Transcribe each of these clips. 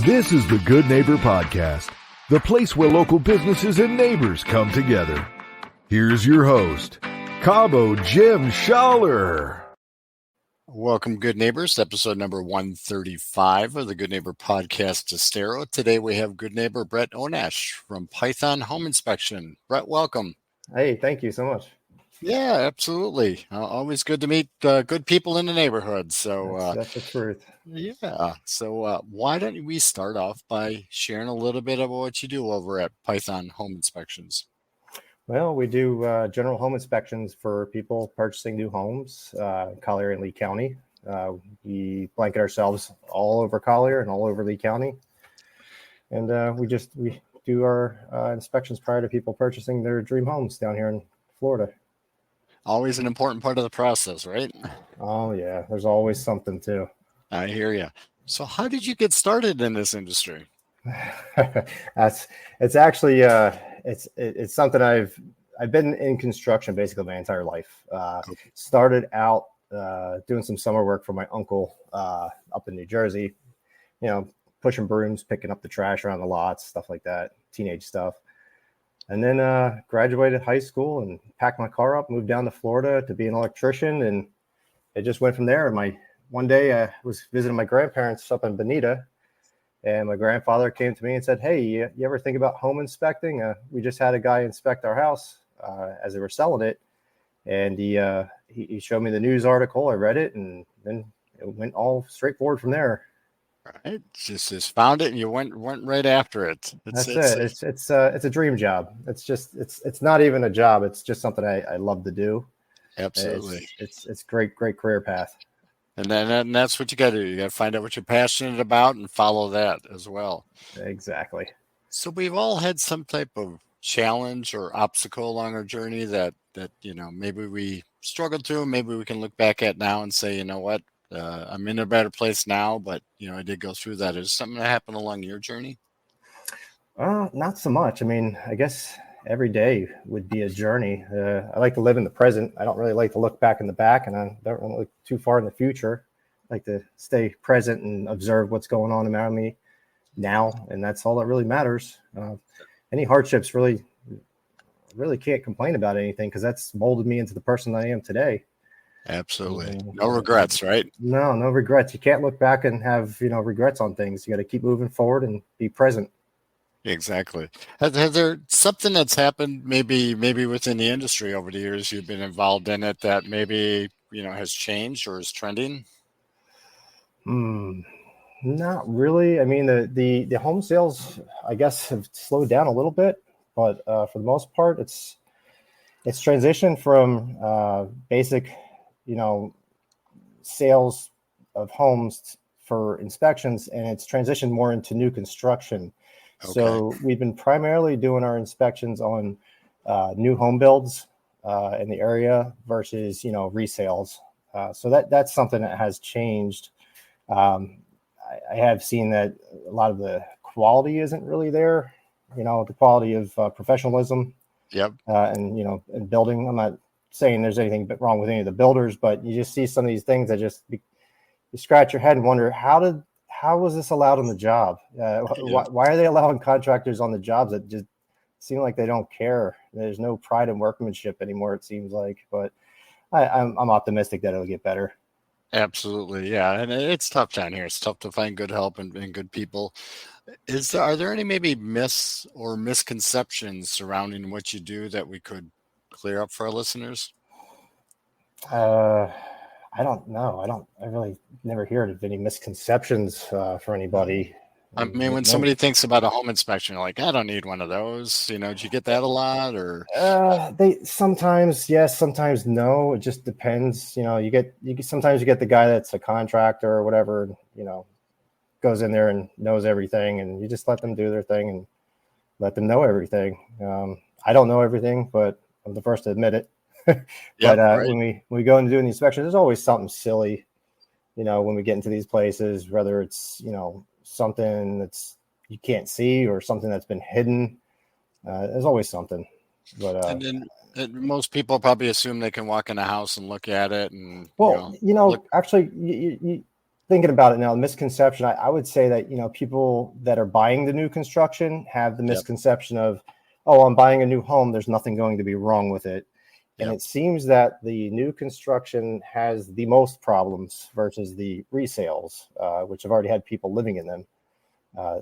This is the Good Neighbor Podcast, the place where local businesses and neighbors come together. Here's your host, Cabo Jim Schaller. Welcome, good neighbors, episode number 135 of the Good Neighbor Podcast, Estero. Today we have good neighbor Brett Onasch from Python Home Inspection. Brett, welcome. Hey, thank you so much. Yeah, absolutely. Always good to meet good people in the neighborhood. So That's the truth. yeah. So why don't we start off by sharing a little bit about what you do over at Python Home Inspections? Well, we do general home inspections for people purchasing new homes in Collier and Lee County. We blanket ourselves all over Collier and all over Lee County. And we do our inspections prior to people purchasing their dream homes down here in Florida. Always an important part of the process, right? Oh, yeah. There's always something, too. I hear you. So how did you get started in this industry? It's actually it's something I've been in construction basically my entire life. Started out doing some summer work for my uncle up in New Jersey, pushing brooms, picking up the trash around the lots, stuff like that, teenage stuff. And then graduated high school and packed my car up, moved down to Florida to be an electrician, and it just went from there. One day I was visiting my grandparents up in Bonita, and my grandfather came to me and said, "Hey, you ever think about home inspecting? We just had a guy inspect our house as they were selling it." And he showed me the news article. I read it, and then it went all straightforward from there. Right, just found it, and you went right after it. That's it. It's a dream job. It's not even a job. It's just something I love to do. Absolutely, it's great career path. And that's what you got to do. You got to find out what you're passionate about and follow that as well. Exactly. So we've all had some type of challenge or obstacle along our journey that maybe we struggled through. Maybe we can look back at now and say, you know what, I'm in a better place now. But I did go through that. Is something that happened along your journey? Not so much. I mean, I guess every day would be a journey. I like to live in the present. I don't really like to look back in the back, and I don't really look too far in the future. I like to stay present and observe what's going on around me now, and that's all that really matters. Any hardships really can't complain about anything, because that's molded me into the person I am today. Absolutely. No regrets, right? No regrets. You can't look back and have regrets on things. You got to keep moving forward and be present. Exactly. Has there something that's happened maybe within the industry over the years you've been involved in it that maybe has changed or is trending? Not really. I mean, the home sales, I guess, have slowed down a little bit, but for the most part, it's transitioned from basic sales of homes for inspections, and it's transitioned more into new construction. Okay. So we've been primarily doing our inspections on new home builds in the area versus resales. So that's something that has changed. I have seen that a lot of the quality isn't really there. The quality of professionalism. Yep. And building. I'm not saying there's anything wrong with any of the builders, but you just see some of these things that you scratch your head and wonder, how was this allowed on the job? Why are they allowing contractors on the jobs that just seem like they don't care? There's no pride in workmanship anymore, it seems like. But I'm optimistic that it'll get better. Absolutely, yeah. And it's tough down here. It's tough to find good help and good people. Are there any maybe myths or misconceptions surrounding what you do that we could clear up for our listeners? I don't know. I really never hear of any misconceptions for anybody. I mean, when somebody thinks about a home inspection, you're like, I don't need one of those. Did you get that a lot, or? They sometimes yes, sometimes no. It just depends. Sometimes you get the guy that's a contractor or whatever, goes in there and knows everything, and you just let them do their thing and let them know everything. I don't know everything, but I'm the first to admit it. But right. when we go into doing the inspection, there's always something silly, when we get into these places, whether it's, something that's you can't see or something that's been hidden. There's always something. But and then most people probably assume they can walk in a house and look at it. And actually, thinking about it now, the misconception, I would say that, people that are buying the new construction have the Yep. misconception of, oh, I'm buying a new home, there's nothing going to be wrong with it. And Yep. it seems that the new construction has the most problems versus the resales, which have already had people living in them.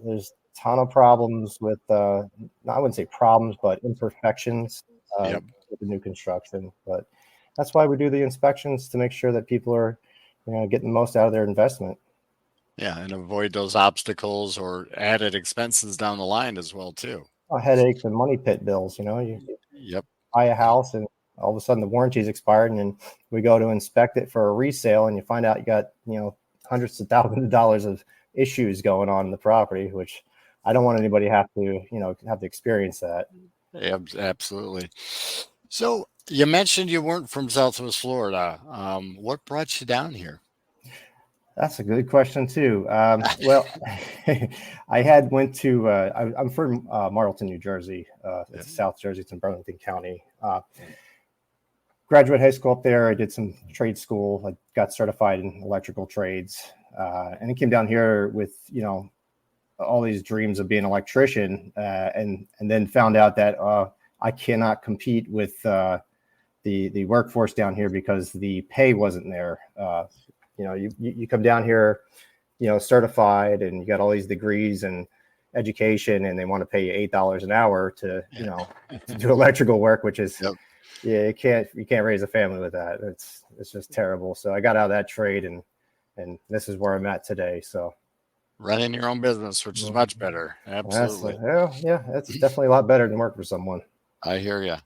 There's a ton of problems with, I wouldn't say problems, but imperfections Yep. with the new construction. But that's why we do the inspections, to make sure that people are, getting the most out of their investment. Yeah, and avoid those obstacles or added expenses down the line as well too. Headaches and money pit bills. You Yep. buy a house and all of a sudden the warranty's expired, and then we go to inspect it for a resale, and you find out you got hundreds of thousands of dollars of issues going on in the property, which I don't want anybody have to experience that. Yeah, absolutely. So you mentioned you weren't from Southwest Florida. What brought you down here? That's a good question too. Well, I had went to. I'm from Marlton, New Jersey. It's South Jersey. It's in Burlington County. Graduate high school up there. I did some trade school. I got certified in electrical trades, and I came down here with all these dreams of being an electrician, and then found out that I cannot compete with the workforce down here because the pay wasn't there. You come down here, certified, and you got all these degrees and education, and they want to pay you $8 an hour to do electrical work, which is you can't raise a family with that. It's just terrible. So I got out of that trade, and this is where I'm at today. So running your own business, which is much better. Absolutely. That's definitely a lot better than work for someone. I hear you.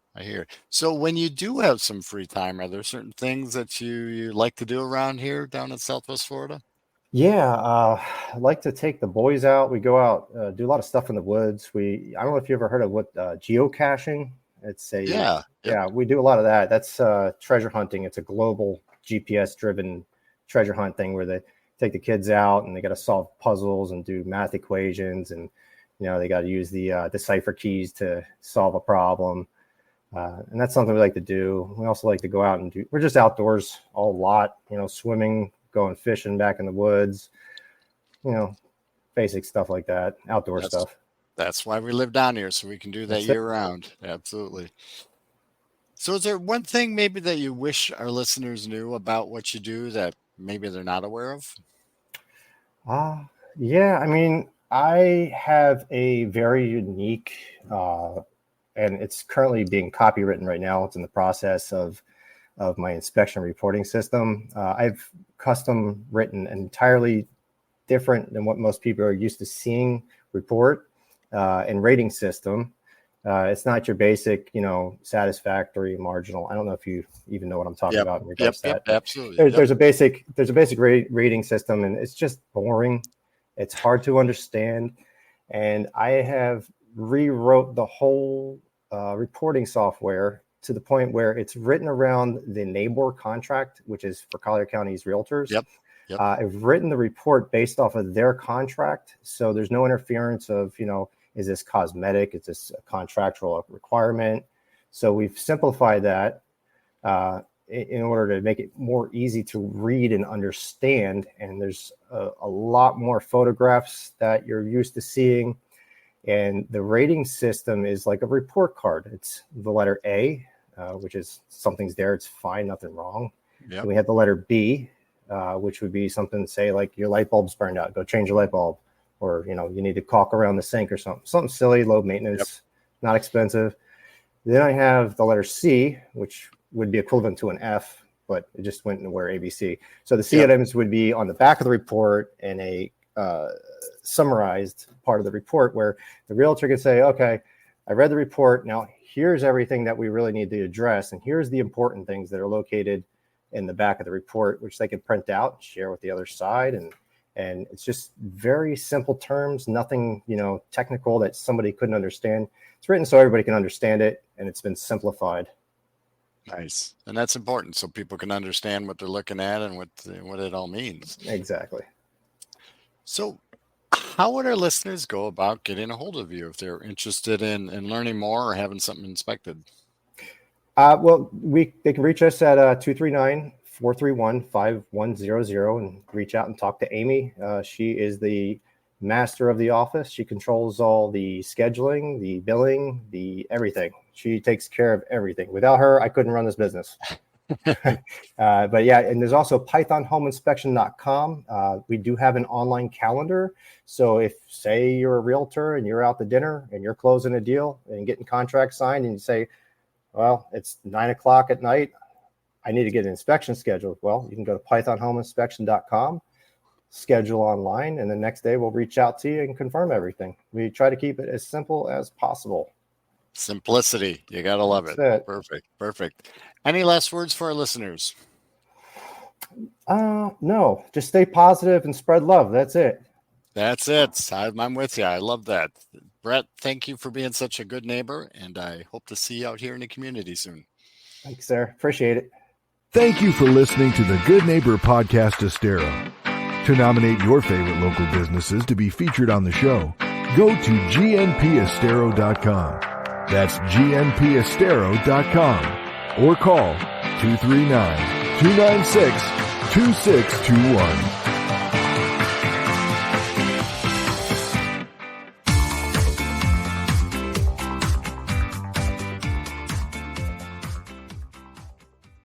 So when you do have some free time, are there certain things that you like to do around here down in Southwest Florida? Yeah, I like to take the boys out. We go out, do a lot of stuff in the woods. I don't know if you ever heard of what geocaching. It's we do a lot of that. That's treasure hunting. It's a global GPS driven treasure hunt thing where they take the kids out and they got to solve puzzles and do math equations, and they got to use the cipher keys to solve a problem. And that's something we like to do. We also like to go out and we're just outdoors a lot, swimming, going fishing back in the woods, basic stuff like that, outdoor stuff. That's why we live down here, so we can do that year round. Absolutely. So is there one thing maybe that you wish our listeners knew about what you do that maybe they're not aware of? Yeah, I mean, I have a very unique, and it's currently being copywritten right now. It's in the process of my inspection reporting system. I've custom written an entirely different than what most people are used to seeing report and rating system. It's not your basic, satisfactory, marginal. I don't know if you even know what I'm talking about in regards to that. Absolutely. There's a basic rating system, and it's just boring. It's hard to understand, and I have rewrote the whole reporting software to the point where it's written around the NABOR contract, which is for Collier County's realtors. Yep. I've written the report based off of their contract, so there's no interference of, is this cosmetic? Is this a contractual requirement? So we've simplified that in order to make it more easy to read and understand. And there's a lot more photographs that you're used to seeing. And the rating system is like a report card. It's the letter A, which is something's there, it's fine, nothing wrong. Yep. And we have the letter B, which would be something, say, like your light bulb's burned out, go change your light bulb. Or, you need to caulk around the sink or something silly, low maintenance, not expensive. Then I have the letter C, which would be equivalent to an F, but it just went into where ABC. So the C items would be on the back of the report in a summarized part of the report where the realtor could say, okay, I read the report. Now here's everything that we really need to address. And here's the important things that are located in the back of the report, which they can print out and share with the other side. And it's just very simple terms, nothing, technical that somebody couldn't understand. It's written so everybody can understand it, and it's been simplified. Nice. And that's important, so people can understand what they're looking at and what it all means. Exactly. So how would our listeners go about getting a hold of you if they're interested in learning more or having something inspected? Well, they can reach us at 239 431-5100 and reach out and talk to Amy. She is the master of the office. She controls all the scheduling, the billing, the everything. She takes care of everything. Without her, I couldn't run this business. But yeah, and there's also pythonhomeinspection.com. We do have an online calendar. So if, say, you're a realtor and you're out to dinner and you're closing a deal and getting contracts signed and you say, well, it's 9:00 at night, I need to get an inspection scheduled. Well, you can go to pythonhomeinspection.com, schedule online, and the next day we'll reach out to you and confirm everything. We try to keep it as simple as possible. Simplicity. You got to love it. Perfect. Any last words for our listeners? No, just stay positive and spread love. That's it. I'm with you. I love that. Brett, thank you for being such a good neighbor, and I hope to see you out here in the community soon. Thanks, sir. Appreciate it. Thank you for listening to the Good Neighbor Podcast Estero. To nominate your favorite local businesses to be featured on the show, go to gnpestero.com. That's gnpestero.com. Or call 239-296-2621.